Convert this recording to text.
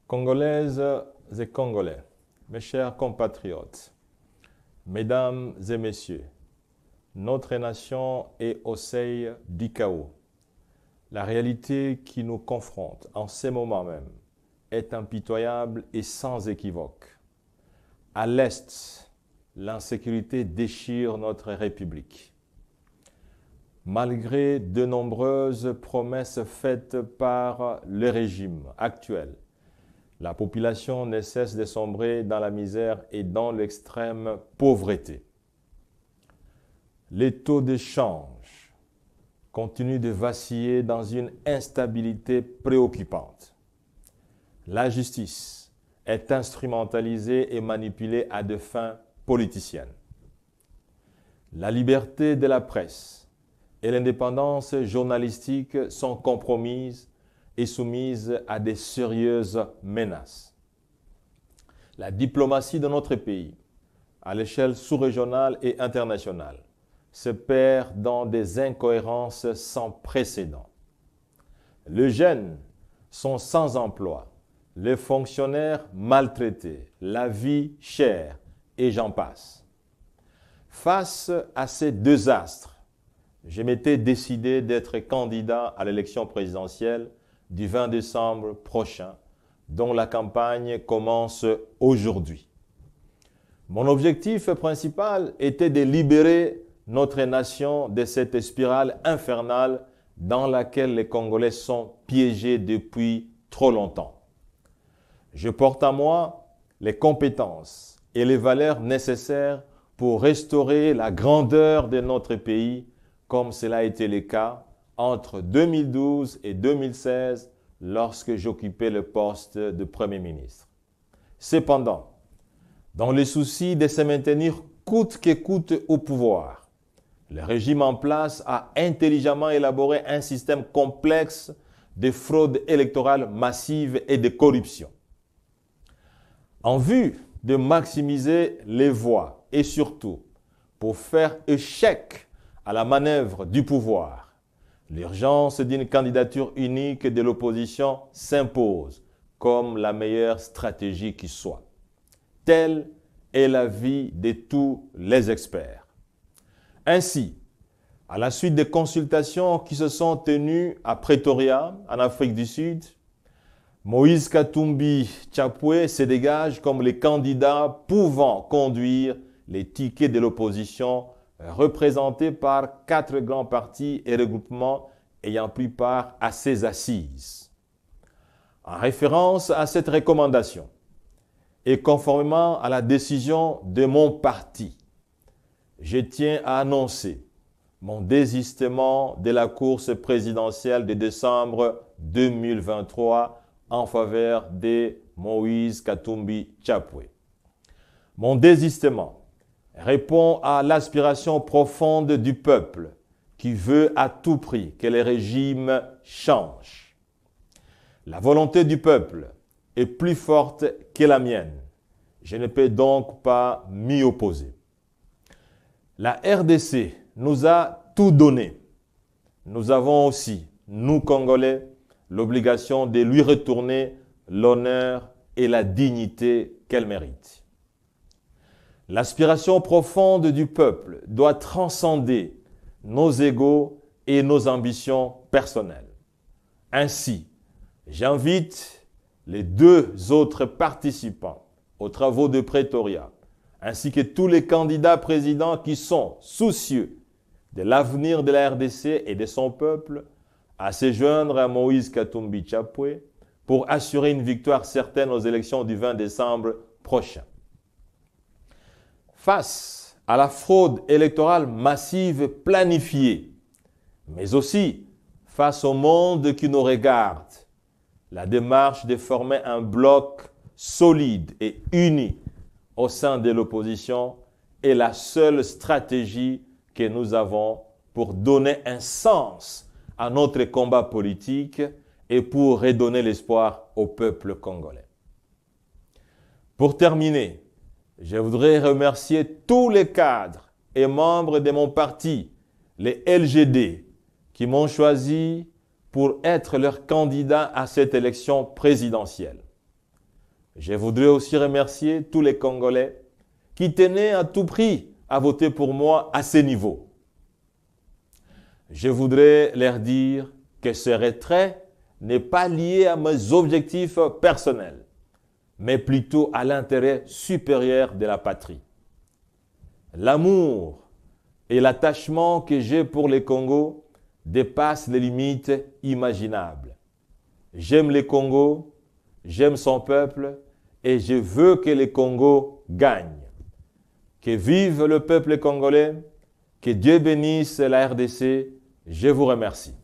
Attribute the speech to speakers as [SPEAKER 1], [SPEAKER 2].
[SPEAKER 1] Congolaises et Congolais, mes chers compatriotes, mesdames et messieurs, notre nation est au seuil du chaos. La réalité qui nous confronte en ces moments même est impitoyable et sans équivoque. À l'Est, l'insécurité déchire notre République. Malgré de nombreuses promesses faites par le régime actuel, la population ne cesse de sombrer dans la misère et dans l'extrême pauvreté. Les taux de change continuent de vaciller dans une instabilité préoccupante. La justice est instrumentalisée et manipulée à des fins politiciennes. La liberté de la presse et l'indépendance journalistique sont compromises et soumises à des sérieuses menaces. La diplomatie de notre pays, à l'échelle sous-régionale et internationale, se perd dans des incohérences sans précédent. Les jeunes sont sans emploi, les fonctionnaires maltraités, la vie chère, et j'en passe. Face à ces deux astres, je m'étais décidé d'être candidat à l'élection présidentielle du 20 décembre prochain, dont la campagne commence aujourd'hui. Mon objectif principal était de libérer notre nation de cette spirale infernale dans laquelle les Congolais sont piégés depuis trop longtemps. Je porte en moi les compétences et les valeurs nécessaires pour restaurer la grandeur de notre pays, comme cela a été le cas entre 2012 et 2016, lorsque j'occupais le poste de Premier ministre. Cependant, dans le souci de se maintenir coûte que coûte au pouvoir, le régime en place a intelligemment élaboré un système complexe de fraude électorale massive et de corruption. En vue de maximiser les voix et surtout pour faire échec à la manœuvre du pouvoir, l'urgence d'une candidature unique de l'opposition s'impose comme la meilleure stratégie qui soit. Telle est l'avis de tous les experts. Ainsi, à la suite des consultations qui se sont tenues à Pretoria, en Afrique du Sud, Moïse Katumbi Tshapwe se dégage comme le candidat pouvant conduire les tickets de l'opposition représentés par 4 grands partis et regroupements ayant pris part à ces assises. En référence à cette recommandation et conformément à la décision de mon parti, je tiens à annoncer mon désistement de la course présidentielle de décembre 2023 en faveur de Moïse Katumbi Tshapwe. Mon désistement répond à l'aspiration profonde du peuple qui veut à tout prix que le régime change. La volonté du peuple est plus forte que la mienne. Je ne peux donc pas m'y opposer. La RDC nous a tout donné. Nous avons aussi, nous Congolais, l'obligation de lui retourner l'honneur et la dignité qu'elle mérite. L'aspiration profonde du peuple doit transcender nos égos et nos ambitions personnelles. Ainsi, j'invite les 2 autres participants aux travaux de Pretoria, ainsi que tous les candidats présidents qui sont soucieux de l'avenir de la RDC et de son peuple, à se joindre à Moïse Katumbi Tshapwe pour assurer une victoire certaine aux élections du 20 décembre prochain. Face à la fraude électorale massive planifiée, mais aussi face au monde qui nous regarde, la démarche de former un bloc solide et uni au sein de l'opposition est la seule stratégie que nous avons pour donner un sens à notre combat politique et pour redonner l'espoir au peuple congolais. Pour terminer, je voudrais remercier tous les cadres et membres de mon parti, les LGD, qui m'ont choisi pour être leur candidat à cette élection présidentielle. Je voudrais aussi remercier tous les Congolais qui tenaient à tout prix à voter pour moi à ce niveau. Je voudrais leur dire que ce retrait n'est pas lié à mes objectifs personnels, mais plutôt à l'intérêt supérieur de la patrie. L'amour et l'attachement que j'ai pour le Congo dépassent les limites imaginables. J'aime le Congo, j'aime son peuple et je veux que le Congo gagne. Que vive le peuple congolais, que Dieu bénisse la RDC. Je vous remercie.